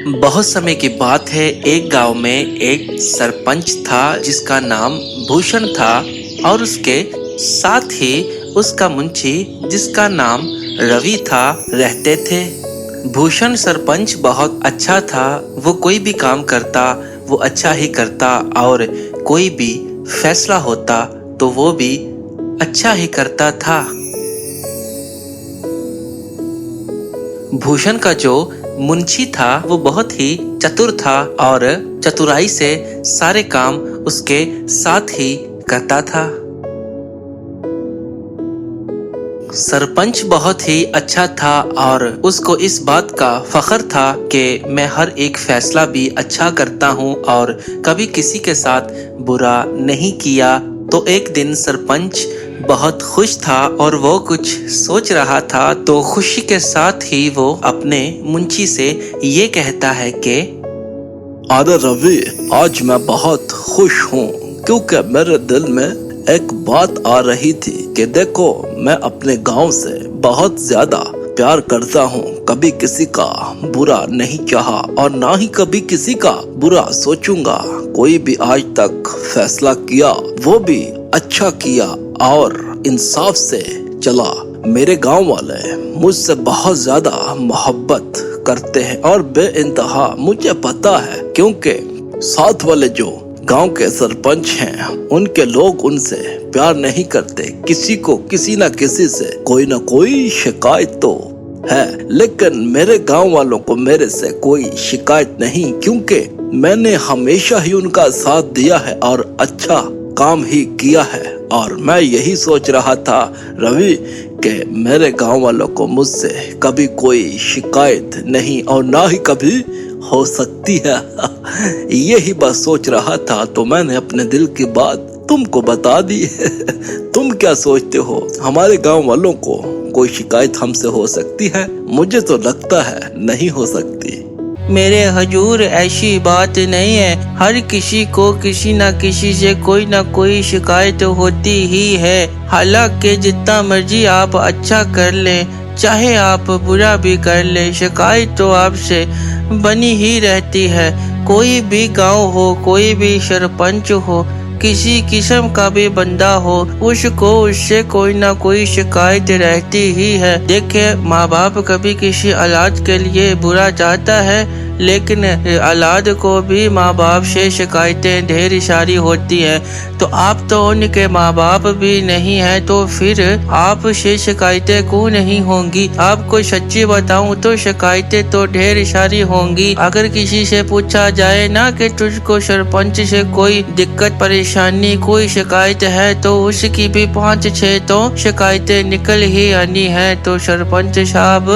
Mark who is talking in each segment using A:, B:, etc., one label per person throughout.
A: बहुत समय की बात है। एक गांव में एक सरपंच था जिसका नाम भूषण था और उसके साथ ही उसका मुंशी जिसका नाम रवि था रहते थे। भूषण सरपंच बहुत अच्छा था। वो कोई भी काम करता वो अच्छा ही करता और कोई भी फैसला होता तो वो भी अच्छा ही करता था। भूषण का जो मुंशी था वो बहुत ही चतुर था और चतुराई से सारे काम उसके साथ ही करता था। सरपंच बहुत ही अच्छा था और उसको इस बात का फख्र था कि मैं हर एक फैसला भी अच्छा करता हूँ और कभी किसी के साथ बुरा नहीं किया। तो एक दिन सरपंच बहुत खुश था और वो कुछ सोच रहा था, तो खुशी के साथ ही वो अपने मुंशी से ये कहता है कि
B: अरे रवि, आज मैं बहुत खुश हूँ क्योंकि मेरे दिल में एक बात आ रही थी कि देखो, मैं अपने गांव से बहुत ज्यादा प्यार करता हूँ। कभी किसी का बुरा नहीं चाहा और ना ही कभी किसी का बुरा सोचूंगा। कोई भी आज तक फैसला किया वो भी अच्छा किया और इंसाफ से चला। मेरे गांव वाले मुझसे बहुत ज्यादा मोहब्बत करते हैं और बेइंतहा मुझे पता है, क्योंकि साथ वाले जो गांव के सरपंच हैं उनके लोग उनसे प्यार नहीं करते। किसी को किसी न किसी से कोई न कोई शिकायत तो है, लेकिन मेरे गांव वालों को मेरे से कोई शिकायत नहीं, क्योंकि मैंने हमेशा ही उनका साथ दिया है और अच्छा काम ही किया है। और मैं यही सोच रहा था रवि कि मेरे गांव वालों को मुझसे कभी कोई शिकायत नहीं और ना ही कभी हो सकती है। यही बस सोच रहा था, तो मैंने अपने दिल की बात तुमको बता दी। तुम क्या सोचते हो, हमारे गांव वालों को कोई शिकायत हमसे हो सकती है? मुझे तो लगता है नहीं हो सकती।
C: मेरे हजूर, ऐसी बात नहीं है। हर किसी को किसी न किसी से कोई न कोई शिकायत होती ही है। हालांकि जितना मर्जी आप अच्छा कर लें, चाहे आप बुरा भी कर लें, शिकायत तो आपसे बनी ही रहती है। कोई भी गांव हो, कोई भी सरपंच हो, किसी किस्म का भी बंदा हो, उसको उससे कोई ना कोई शिकायत रहती ही है। देखिए, माँ बाप कभी किसी औलाद के लिए बुरा चाहता है, लेकिन औलाद को भी माँ बाप से शिकायतें ढेर सारी होती है। तो आप तो उनके माँ बाप भी नहीं है, तो फिर आप से शिकायतें क्यों नहीं होंगी? आपको सच्ची बताऊं तो शिकायतें तो ढेर सारी होंगी। अगर किसी से पूछा जाए ना कि तुझको सरपंच से कोई दिक्कत परेशानी कोई शिकायत है, तो उसकी भी 5-6 तो शिकायतें निकल ही आनी है। तो सरपंच साहब,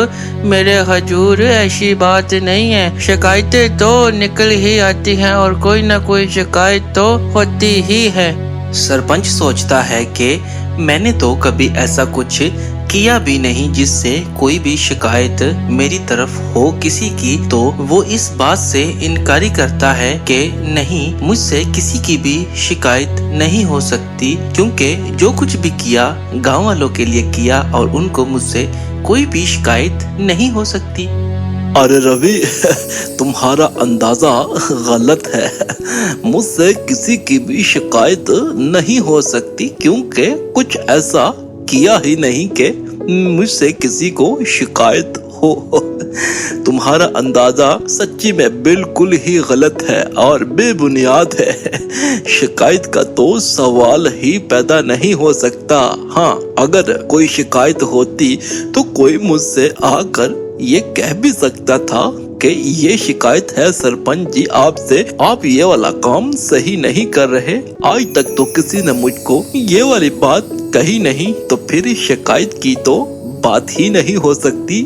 C: मेरे हजूर, ऐसी बात नहीं है। शिकायतें तो निकल ही आती हैं और कोई ना कोई शिकायत तो होती ही है।
A: सरपंच सोचता है कि मैंने तो कभी ऐसा कुछ किया भी नहीं जिससे कोई भी शिकायत मेरी तरफ हो किसी की। तो वो इस बात से इनकारी करता है कि नहीं, मुझसे किसी की भी शिकायत नहीं हो सकती, क्योंकि जो कुछ भी किया गांव वालों के लिए किया और उनको मुझसे कोई भी शिकायत नहीं हो सकती।
B: अरे रवि, तुम्हारा अंदाजा गलत है। मुझसे किसी की भी शिकायत नहीं हो सकती, क्योंकि कुछ ऐसा किया ही नहीं कि मुझसे किसी को शिकायत हो। तुम्हारा अंदाजा सच्ची में बिल्कुल ही गलत है और बेबुनियाद है। शिकायत का तो सवाल ही पैदा नहीं हो सकता। हाँ, अगर कोई शिकायत होती तो कोई मुझसे आकर ये कह भी सकता था कि ये शिकायत है सरपंच जी आपसे, आप ये वाला काम सही नहीं कर रहे। आज तक तो किसी ने मुझको ये वाली बात कही नहीं, तो फिर शिकायत की तो बात ही नहीं हो सकती।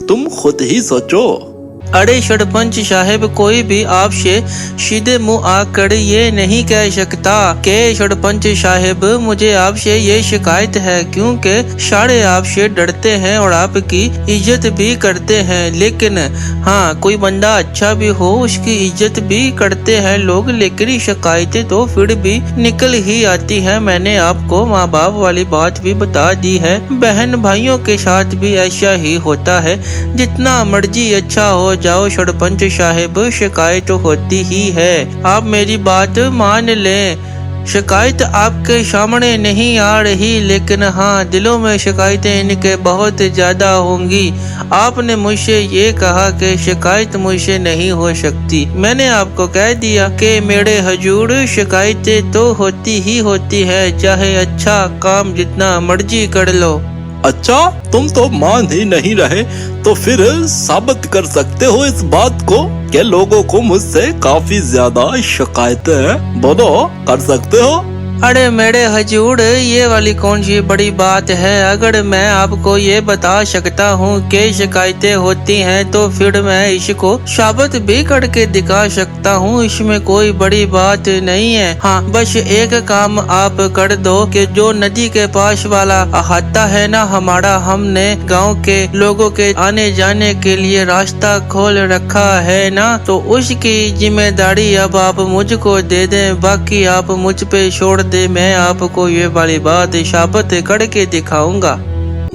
B: तुम खुद ही सोचो।
C: अरे सरपंच साहब, कोई भी आपसे सीधे मुंह आकर ये नहीं कह सकता कि सरपंच साहब, मुझे आपसे ये शिकायत है, क्योंकि सारे आपसे डरते हैं और आपकी इज्जत भी करते हैं। लेकिन हाँ, कोई बंदा अच्छा भी हो, उसकी इज्जत भी करते हैं लोग, लेकिन शिकायतें तो फिर भी निकल ही आती है। मैंने आपको माँ बाप वाली बात भी बता दी है। बहन भाइयों के साथ भी ऐसा ही होता है। जितना मर्जी अच्छा हो, जाओ सरपंच साहब, शिकायत होती ही है। आप मेरी बात मान लें, शिकायत आपके सामने नहीं आ रही, लेकिन हाँ दिलों में शिकायतें इनके बहुत ज्यादा होंगी। आपने मुझसे ये कहा कि शिकायत मुझसे नहीं हो सकती। मैंने आपको कह दिया कि मेरे हजूर शिकायतें तो होती ही होती है, चाहे अच्छा काम जितना मर्जी कर लो।
B: अच्छा, तुम तो मान ही नहीं रहे, तो फिर साबित कर सकते हो इस बात को कि लोगों को मुझसे काफी ज्यादा शिकायतें हैं? बोलो, कर सकते हो?
C: अरे मेरे हजूर, ये वाली कौन सी बड़ी बात है। अगर मैं आपको ये बता सकता हूँ कि शिकायतें होती हैं तो फिर मैं इसको साबित भी करके दिखा सकता हूँ, इसमें कोई बड़ी बात नहीं है। हाँ, बस एक काम आप कर दो कि जो नदी के पास वाला अहाता है ना हमारा, हमने गांव के लोगों के आने जाने के लिए रास्ता खोल रखा है ना, तो उसकी जिम्मेदारी अब आप मुझको दे दें, बाकी आप मुझ पे छोड़ दे। मैं आपको ये वाली बात साबित करके दिखाऊंगा।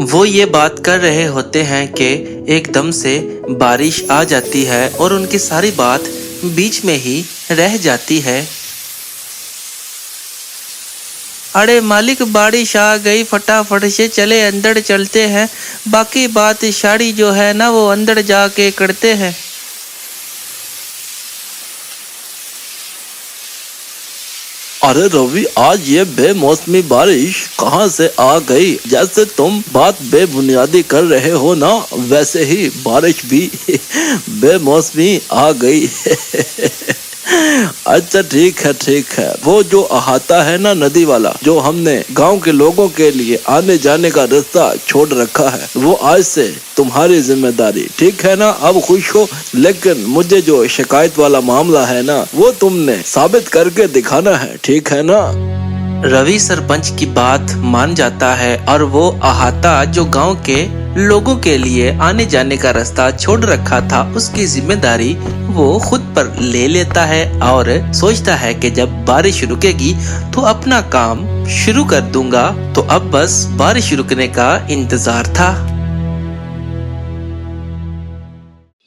A: वो ये बात कर रहे होते हैं कि एकदम से बारिश आ जाती है और उनकी सारी बात बीच में ही रह जाती है।
C: अरे मालिक, बारिश आ गई, फटाफट से चले अंदर चलते हैं, बाकी बात सारी जो है ना वो अंदर जाके करते हैं।
B: अरे रवि, आज ये बेमौसमी बारिश कहाँ से आ गई? जैसे तुम बात बेबुनियादी कर रहे हो ना, वैसे ही बारिश भी बेमौसमी आ गई। अच्छा ठीक है। वो जो अहाता है ना नदी वाला, जो हमने गांव के लोगों के लिए आने जाने का रास्ता छोड़ रखा है, वो आज से तुम्हारी जिम्मेदारी, ठीक है ना? अब खुश हो, लेकिन मुझे जो शिकायत वाला मामला है ना, वो तुमने साबित करके दिखाना है, ठीक है ना?
A: रवि सरपंच की बात मान जाता है और वो अहाता जो गांव के लोगों के लिए आने जाने का रास्ता छोड़ रखा था, उसकी जिम्मेदारी वो खुद पर ले लेता है और सोचता है कि जब बारिश रुकेगी तो अपना काम शुरू कर दूंगा। तो अब बस बारिश रुकने का इंतजार था।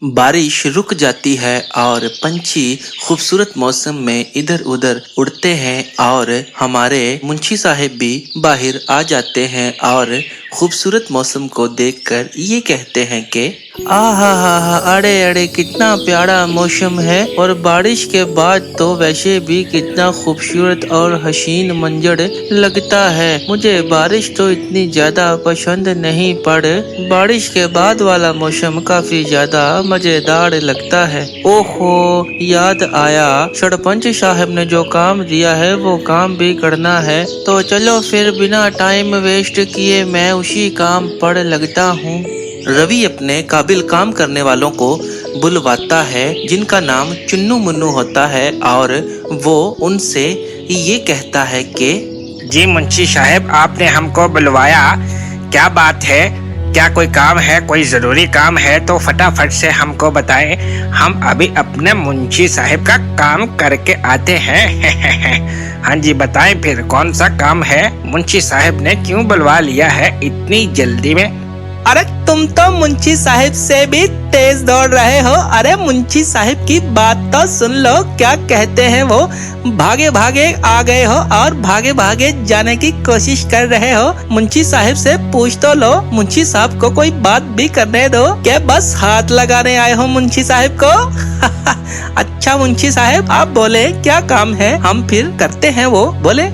A: बारिश रुक जाती है और पंछी खूबसूरत मौसम में इधर उधर उड़ते हैं और हमारे मुंशी साहब भी बाहर आ जाते हैं और खूबसूरत मौसम को देखकर ये कहते हैं कि
C: आहा, अरे कितना प्यारा मौसम है, और बारिश के बाद तो वैसे भी कितना खूबसूरत और हसीन मंजर लगता है। मुझे बारिश तो इतनी ज्यादा पसंद नहीं, पर बारिश के बाद वाला मौसम काफी ज्यादा मजेदार लगता है। ओहो, याद आया, सरपंच साहब ने जो काम दिया है वो काम भी करना है, तो चलो फिर बिना टाइम वेस्ट किए मैं उसी काम पर लगता हूँ।
A: रवि अपने काबिल काम करने वालों को बुलवाता है, जिनका नाम चुन्नू मुन्नू होता है, और वो उनसे ये कहता है कि
D: जी मुंशी साहब, आपने हमको बुलवाया, क्या बात है? क्या कोई काम है, कोई जरूरी काम है तो फटाफट से हमको बताएं, हम अभी अपने मुंशी साहब का काम करके आते हैं। हाँ जी, बताएं फिर कौन सा काम है? मुंशी साहब ने क्यों बुलवा लिया है इतनी जल्दी में?
C: अरे तुम तो मुंशी साहिब से भी तेज दौड़ रहे हो। अरे मुंशी साहिब की बात तो सुन लो, क्या कहते हैं वो, भागे भागे आ गए हो और भागे भागे जाने की कोशिश कर रहे हो। मुंशी साहिब से पूछ तो लो, मुंशी साहब को कोई बात भी करने दो, क्या बस हाथ लगाने आए हो मुंशी साहिब को? अच्छा मुंशी साहिब, आप बोले क्या काम है, हम फिर करते हैं वो, बोले।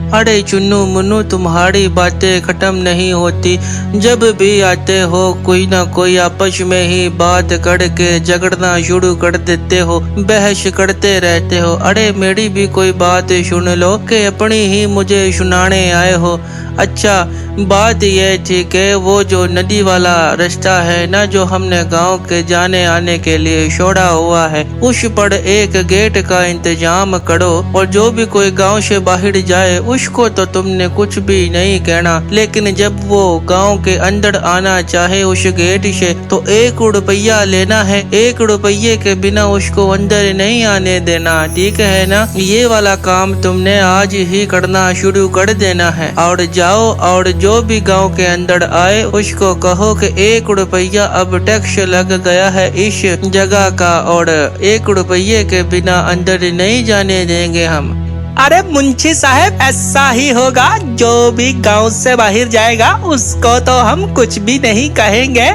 C: अरे चुन्नू मुन्नू, तुम्हारी बातें खत्म नहीं होती। जब भी आते हो कोई ना कोई आपस में ही बात करके झगड़ना शुरू कर देते हो, बहस करते रहते हो। अरे मेरी भी कोई बात सुन लो कि अपनी ही मुझे सुनाने आए हो। अच्छा, बात यह थी कि वो जो नदी वाला रास्ता है ना, जो हमने गांव के जाने आने के लिए छोड़ा हुआ है, उस पर एक गेट का इंतजाम करो, और जो भी कोई गांव से बाहर जाए उसको तो तुमने कुछ भी नहीं कहना, लेकिन जब वो गांव के अंदर आना चाहे उस गेट से तो 1 रुपया लेना है। 1 रुपये के बिना उसको अंदर नहीं आने देना, ठीक है ना? ये वाला काम तुमने आज ही करना शुरू कर देना है, और जाओ और जो भी गांव के अंदर आए उसको कहो कि 1 रुपया अब टैक्स लग गया है इस जगह का और 1 रुपये के बिना अंदर नहीं जाने देंगे हम।
A: अरे मुंशी साहब, ऐसा ही होगा। जो भी गांव से बाहर जाएगा उसको तो हम कुछ भी नहीं कहेंगे।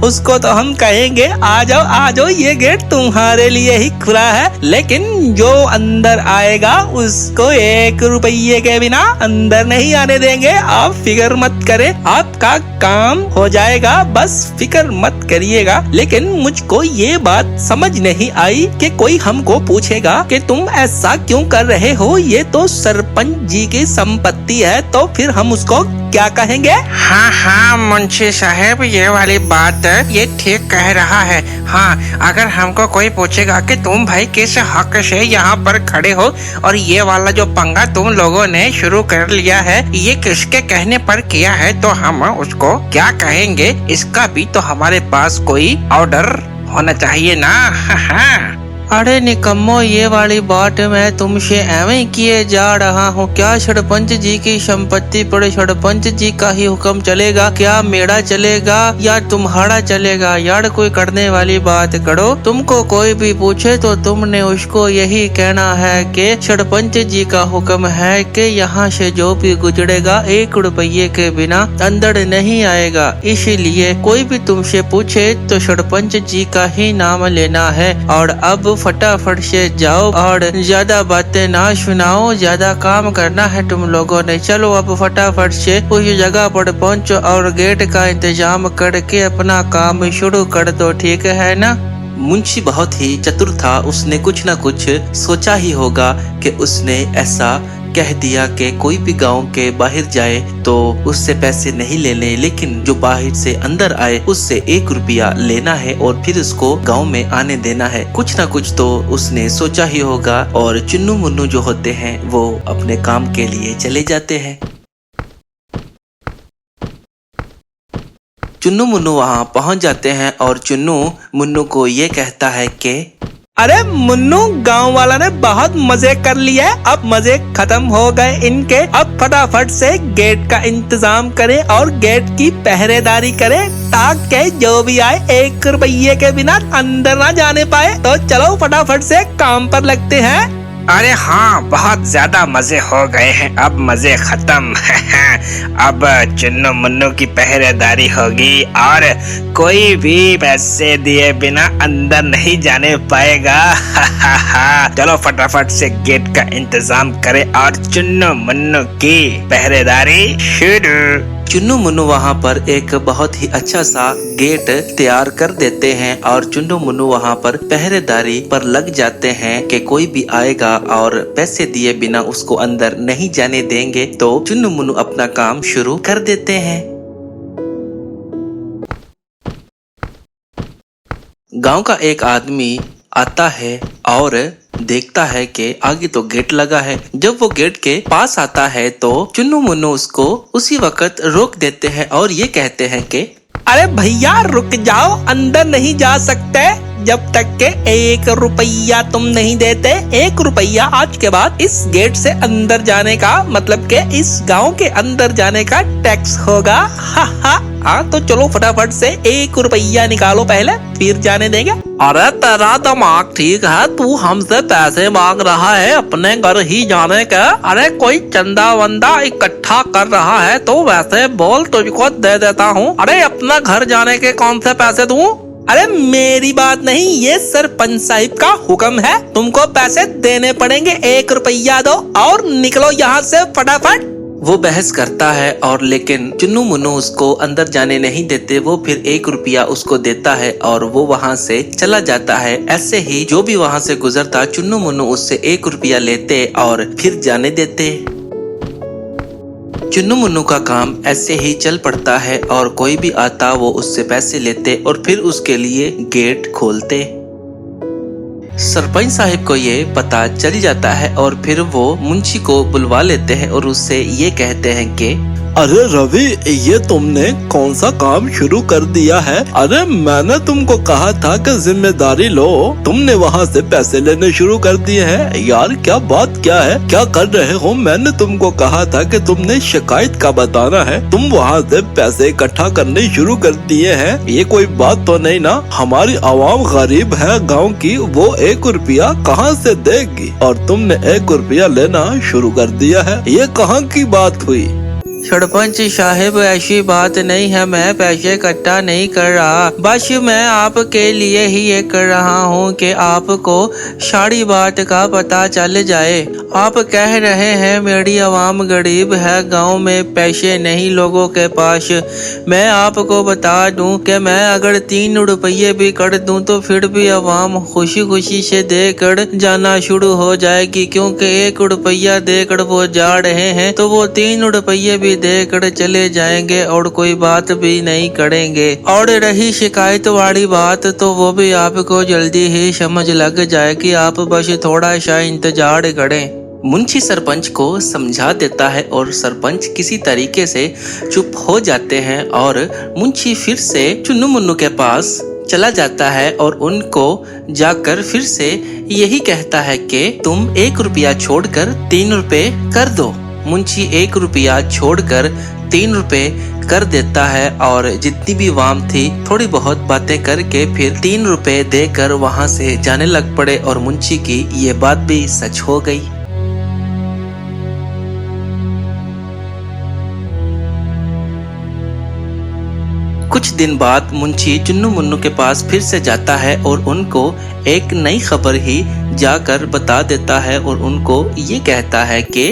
A: उसको तो हम कहेंगे आ जाओ, ये गेट तुम्हारे लिए ही खुला है। लेकिन जो अंदर आएगा उसको 1 रुपये के बिना अंदर नहीं आने देंगे। आप फिक्र मत करें, आपका काम हो जाएगा, बस फिक्र मत करिएगा। लेकिन मुझको ये बात समझ नहीं आई कि कोई हमको पूछेगा कि तुम ऐसा क्यों कर रहे हो, ये तो सरपंच जी की संपत्ति है, तो फिर हम उसको क्या कहेंगे?
D: हाँ मुंशी साहब, ये वाली बात ये ठीक कह रहा है। हाँ, अगर हमको कोई पूछेगा कि तुम भाई किस हक से यहाँ पर खड़े हो और ये वाला जो पंगा तुम लोगों ने शुरू कर लिया है ये किसके कहने पर किया है, तो हम उसको क्या कहेंगे? इसका भी तो हमारे पास कोई ऑर्डर होना चाहिए ना। हाँ।
C: अरे निकम्मो, ये वाली बात मैं तुमसे एवं ही किए जा रहा हूँ। क्या सरपंच जी की संपत्ति पर सरपंच जी का ही हुक्म चलेगा? क्या मेरा चलेगा या तुम्हारा चलेगा? यार कोई करने वाली बात करो। तुमको कोई भी पूछे तो तुमने उसको यही कहना है कि सरपंच जी का हुक्म है कि यहाँ से जो भी गुजरेगा 1 रुपये के बिना अंदर नहीं आएगा। इसीलिए कोई भी तुमसे पूछे तो सरपंच जी का ही नाम लेना है। और अब फटाफट से जाओ और ज्यादा बातें ना सुनाओ, ज्यादा काम करना है तुम लोगों ने। चलो अब फटाफट से उस जगह पर पहुंचो और गेट का इंतजाम करके अपना काम शुरू कर दो, ठीक है ना?
A: मुंशी बहुत ही चतुर था, उसने कुछ न कुछ सोचा ही होगा कि उसने ऐसा कह दिया कि कोई भी गांव के बाहर जाए तो उससे पैसे नहीं लेने, लेकिन जो बाहर से अंदर आए उससे 1 रुपया लेना है और फिर उसको गांव में आने देना है। कुछ ना कुछ तो उसने सोचा ही होगा और चुन्नू मुन्नू जो होते हैं वो अपने काम के लिए चले जाते हैं। चुन्नू मुन्नू वहाँ पहुँच जाते हैं और चुन्नू मुन्नू को ये कहता है कि अरे मुन्नू, गांव वाला ने बहुत मजे कर लिए, अब मजे खत्म हो गए इनके। अब फटाफट से गेट का इंतजाम करें और गेट की पहरेदारी करें ताकि जो भी आए 1 रुपये के बिना अंदर ना जाने पाए। तो चलो फटाफट से काम पर लगते हैं।
D: अरे हाँ, बहुत ज्यादा मजे हो गए हैं, अब मजे खत्म। अब चुन्नू मुन्नू की पहरेदारी होगी और कोई भी पैसे दिए बिना अंदर नहीं जाने पाएगा। चलो फटाफट से गेट का इंतजाम करें और चुन्नू मुन्नू की पहरेदारी शुरू।
A: चुन्नू मुन्नू वहाँ पर एक बहुत ही अच्छा सा गेट तैयार कर देते हैं और चुन्नू मुन्नू वहाँ पर पहरेदारी पर लग जाते हैं कि कोई भी आएगा और पैसे दिए बिना उसको अंदर नहीं जाने देंगे। तो चुन्नू मुन्नू अपना काम शुरू कर देते हैं। गांव का एक आदमी आता है और देखता है कि आगे तो गेट लगा है। जब वो गेट के पास आता है तो चुन्नू मुन्नू उसको उसी वक्त रोक देते हैं और ये कहते हैं कि अरे भैया रुक जाओ, अंदर नहीं जा सकते जब तक के 1 रुपया तुम नहीं देते। 1 रुपया आज के बाद इस गेट से अंदर जाने का मतलब के इस गांव के अंदर जाने का टैक्स होगा। हाँ तो चलो फटाफट से 1 रुपया निकालो पहले, फिर जाने देंगे।
B: अरे तेरा दिमाग ठीक है, तू हमसे पैसे मांग रहा है अपने घर ही जाने का? अरे कोई चंदा वंदा इकट्ठा कर रहा है तो वैसे बोल, तुझको दे देता हूँ। अरे अपना घर जाने के कौन से पैसे दूं?
A: अरे मेरी बात नहीं, ये सरपंच साहिब का हुक्म है, तुमको पैसे देने पड़ेंगे। 1 रुपया दो और निकलो यहाँ से फटाफट। वो बहस करता है और लेकिन चुन्नू मुन्नू उसको अंदर जाने नहीं देते। वो फिर 1 रुपया उसको देता है और वो वहाँ से चला जाता है। ऐसे ही जो भी वहाँ से गुजरता चुन्नू मुन्नू उससे 1 रुपया लेते और फिर जाने देते। चुन्नू मुन्नू का काम ऐसे ही चल पड़ता है और कोई भी आता वो उससे पैसे लेते और फिर उसके लिए गेट खोलते। सरपंच साहिब को ये पता चल जाता है और फिर वो मुंशी को बुलवा लेते हैं और उससे ये कहते हैं कि
B: अरे रवि, ये तुमने कौन सा काम शुरू कर दिया है? अरे मैंने तुमको कहा था कि जिम्मेदारी लो, तुमने वहाँ से पैसे लेने शुरू कर दिए हैं। यार क्या बात क्या है, क्या कर रहे हो? मैंने तुमको कहा था कि तुमने शिकायत का बताना है, तुम वहाँ से पैसे इकट्ठा करने शुरू कर दिए हैं। ये कोई बात तो नहीं ना? हमारी आवाम गरीब है गांव की, वो 1 रुपया कहाँ से देगी और तुमने 1 रुपया लेना शुरू कर दिया है। ये कहाँ की बात हुई?
C: सरपंच साहब ऐसी बात नहीं है, मैं पैसे इकट्ठा नहीं कर रहा, बस मैं आपके लिए ही ये कर रहा हूँ कि आपको सारी बात का पता चल जाए। आप कह रहे हैं मेरी आवाम गरीब है, गांव में पैसे नहीं लोगों के पास। मैं आपको बता दूं कि मैं अगर 3 रुपये भी कर दूं तो फिर भी आवाम खुशी खुशी से देकर जाना शुरू हो जाएगी, क्योंकि 1 रुपया देकर वो जा रहे हैं तो वो 3 रुपये भी देकर चले जाएंगे और कोई बात भी नहीं करेंगे। और रही शिकायत वाली बात तो वो भी आपको जल्दी ही समझ लग जाएगी, आप बस थोड़ा सा इंतजार करें।
A: मुंशी सरपंच को समझा देता है और सरपंच किसी तरीके से चुप हो जाते हैं और मुंशी फिर से चुन्नू मुन्नू के पास चला जाता है और उनको जाकर फिर से यही कहता है कि तुम 1 रुपया छोड़कर 3 रुपए कर दो। मुंशी 1 रुपया छोड़कर 3 रुपए कर देता है और जितनी भी वाम थी थोड़ी बहुत बातें करके फिर 3 रुपए देकर वहां से जाने लग पड़े और मुंशी की ये बात भी सच हो गई। कुछ दिन बाद मुंशी चुन्नू मुन्नू के पास फिर से जाता है और उनको एक नई खबर ही जाकर बता देता है और उनको ये कहता है कि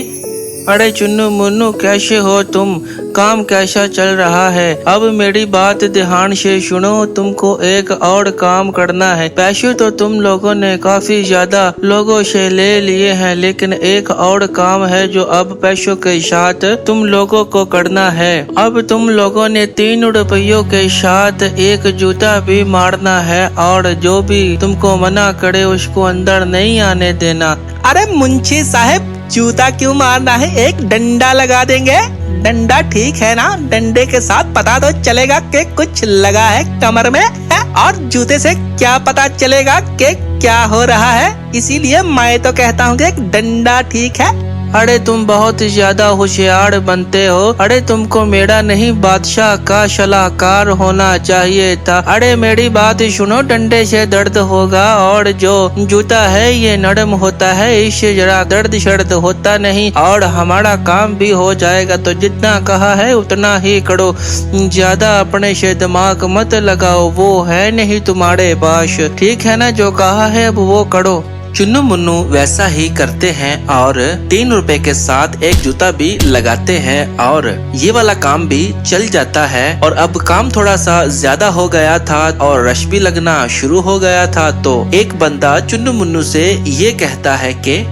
C: अरे चुन्नू मुन्नू कैसे हो तुम, काम कैसा चल रहा है? अब मेरी बात ध्यान से सुनो, तुमको एक और काम करना है। पैसे तो तुम लोगों ने काफी ज्यादा लोगों से ले लिए हैं, लेकिन एक और काम है जो अब पैसों के साथ तुम लोगों को करना है। अब तुम लोगों ने 3 रुपयों के साथ एक जूता भी मारना है और जो भी तुमको मना करे उसको अंदर नहीं आने देना।
E: अरे मुंशी साहब, जूता क्यों मारना है, एक डंडा लगा देंगे। डंडा ठीक है ना? डंडे के साथ पता तो चलेगा कि कुछ लगा है कमर में है? और जूते से क्या पता चलेगा कि क्या हो रहा है? इसीलिए मैं तो कहता हूँ कि एक डंडा ठीक है।
C: अरे तुम बहुत ज्यादा होशियार बनते हो। अरे तुमको मेरा नहीं बादशाह का सलाहकार होना चाहिए था। अरे मेरी बात सुनो, डंडे से दर्द होगा और जो जूता है ये नरम होता है, इससे जरा दर्द शर्द होता नहीं और हमारा काम भी हो जाएगा। तो जितना कहा है उतना ही करो, ज्यादा अपने से दिमाग मत लगाओ, वो है नहीं तुम्हारे पास। ठीक है ना? जो कहा है अब वो करो।
A: चुन्नू मुन्नू वैसा ही करते हैं और 3 रुपए के साथ एक जूता भी लगाते हैं और ये वाला काम भी चल जाता है। और अब काम थोड़ा सा ज्यादा हो गया था और रश भी लगना शुरू हो गया था, तो एक बंदा चुन्नू मुन्नू से ये कहता है कि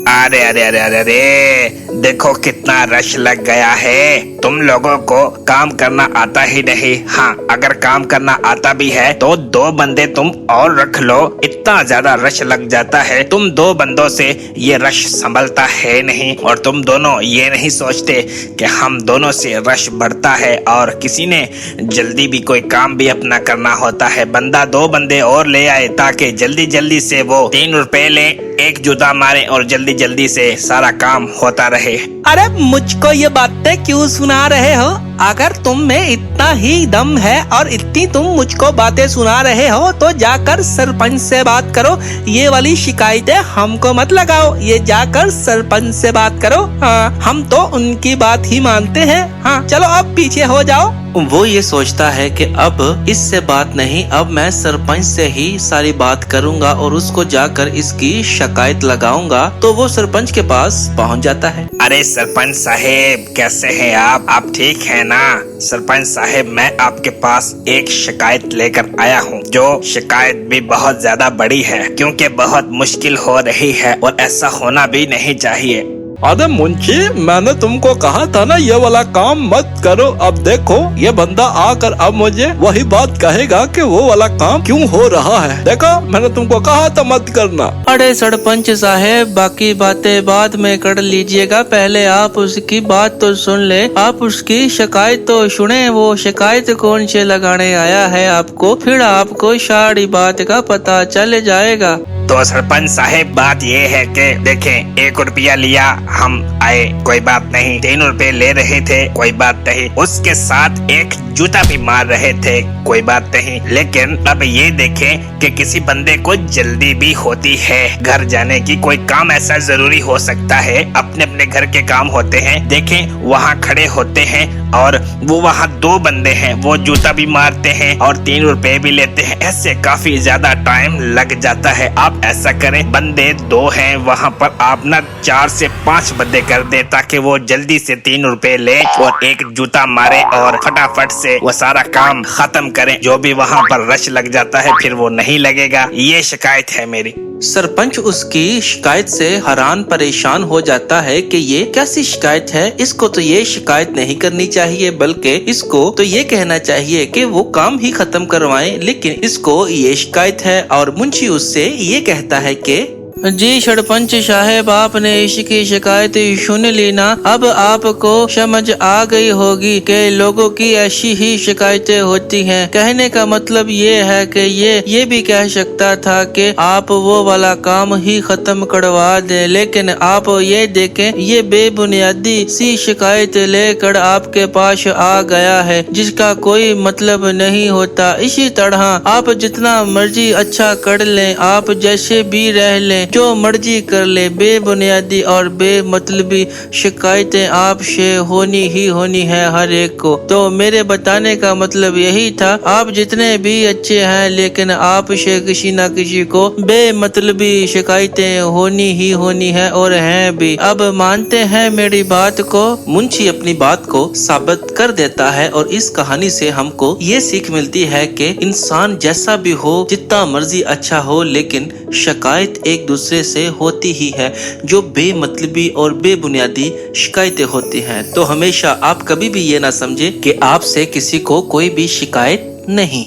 D: अरे अरे अरे अरे अरे, देखो कितना रश लग गया है। तुम लोगों को काम करना आता ही नहीं। हाँ, अगर काम करना आता भी है तो 2 बंदे तुम और रख लो, इतना ज्यादा रश लग जाता है। तुम 2 बंदों से ये रश संभलता है नहीं और तुम दोनों ये नहीं सोचते कि हम दोनों से रश बढ़ता है और किसी ने जल्दी भी कोई काम भी अपना करना होता है। बंदा 2 बंदे और ले आए ताकि जल्दी जल्दी से वो 3 रुपए ले, एक जूता मारे और जल्दी जल्दी से सारा काम होता रहे।
E: अरे मुझको ये बातें क्यों सुना रहे हो? अगर तुम में इतना ही दम है और इतनी तुम मुझको बातें सुना रहे हो तो जाकर सरपंच से बात करो। ये वाली शिकायतें हमको मत लगाओ, ये जाकर सरपंच से बात करो। हाँ, हम तो उनकी बात ही मानते हैं। हाँ चलो अब पीछे हो जाओ।
A: वो ये सोचता है कि अब इससे बात नहीं, अब मैं सरपंच से ही सारी बात करूंगा और उसको जाकर इसकी शिकायत लगाऊंगा। तो वो सरपंच के पास पहुंच जाता है।
D: अरे सरपंच साहेब, कैसे हैं आप ठीक है ना? सरपंच साहेब, मैं आपके पास एक शिकायत लेकर आया हूँ, जो शिकायत भी बहुत ज्यादा बड़ी है, क्योंकि बहुत मुश्किल हो रही है और ऐसा होना भी नहीं चाहिए।
B: अरे मुंशी, मैंने तुमको कहा था ना ये वाला काम मत करो। अब देखो ये बंदा आकर अब मुझे वही बात कहेगा कि वो वाला काम क्यों हो रहा है। देखो मैंने तुमको कहा था मत करना।
C: अरे सरपंच साहब, बाकी बातें बाद में कर लीजिएगा, पहले आप उसकी बात तो सुन ले। आप उसकी शिकायत तो सुने, वो शिकायत कौन से लगाने आया है आपको, फिर आपको सारी बात का पता चल जाएगा।
D: तो सरपंच साहब बात ये है कि देखें, 1 रुपया लिया, हम आए, कोई बात नहीं। 3 रुपए ले रहे थे, कोई बात नहीं। उसके साथ एक जूता भी मार रहे थे, कोई बात नहीं। लेकिन अब ये देखें कि किसी बंदे को जल्दी भी होती है घर जाने की, कोई काम ऐसा जरूरी हो सकता है, अपने अपने घर के काम होते हैं। देखें वहाँ खड़े होते हैं और वो वहाँ 2 बंदे हैं, वो जूता भी मारते हैं और 3 रुपए भी लेते हैं। ऐसे काफी ज्यादा टाइम लग जाता है। आप ऐसा करें, बंदे 2 हैं, वहाँ पर आप ना 4 से 5 बंदे कर दे, ताकि वो जल्दी से 3 रुपए ले और एक जूता मारे और फटाफट से वो सारा काम खत्म करें। जो भी वहाँ पर रश लग जाता है फिर वो नहीं लगेगा। ये शिकायत है मेरी।
A: सरपंच उसकी शिकायत से हैरान परेशान हो जाता है कि ये कैसी शिकायत है। इसको तो ये शिकायत नहीं करनी चाहिए, बल्कि इसको तो ये कहना चाहिए कि वो काम ही खत्म करवाएं, लेकिन इसको ये शिकायत है। और मुंशी उससे ये कहता है कि
C: जी सरपंच साहब, आपने इसकी शिकायत सुन ली ना। अब आपको समझ आ गई होगी कि लोगों की ऐसी ही शिकायतें होती हैं। कहने का मतलब ये है कि ये भी कह सकता था कि आप वो वाला काम ही खत्म करवा दें, लेकिन आप ये देखें, ये बेबुनियादी सी शिकायत लेकर आपके पास आ गया है, जिसका कोई मतलब नहीं होता। इसी तरह आप जितना मर्जी अच्छा कर लें, आप जैसे भी रह लें, जो मर्जी कर ले, बेबुनियादी और बेमतलबी शिकायतें आपसे होनी ही होनी है हर एक को। तो मेरे बताने का मतलब यही था, आप जितने भी अच्छे हैं, लेकिन आपसे किसी न किसी को बेमतलबी शिकायतें होनी ही होनी है और हैं भी। अब मानते हैं मेरी बात को?
A: मुंशी अपनी बात को साबित कर देता है और इस कहानी से हमको ये सीख मिलती है कि इंसान जैसा भी हो, जितना मर्जी अच्छा हो, लेकिन शिकायत एक दूसरे से होती ही है, जो बेमतलबी और बेबुनियादी शिकायतें होती हैं। तो हमेशा आप कभी भी ये ना समझे कि आपसे किसी को कोई भी शिकायत नहीं।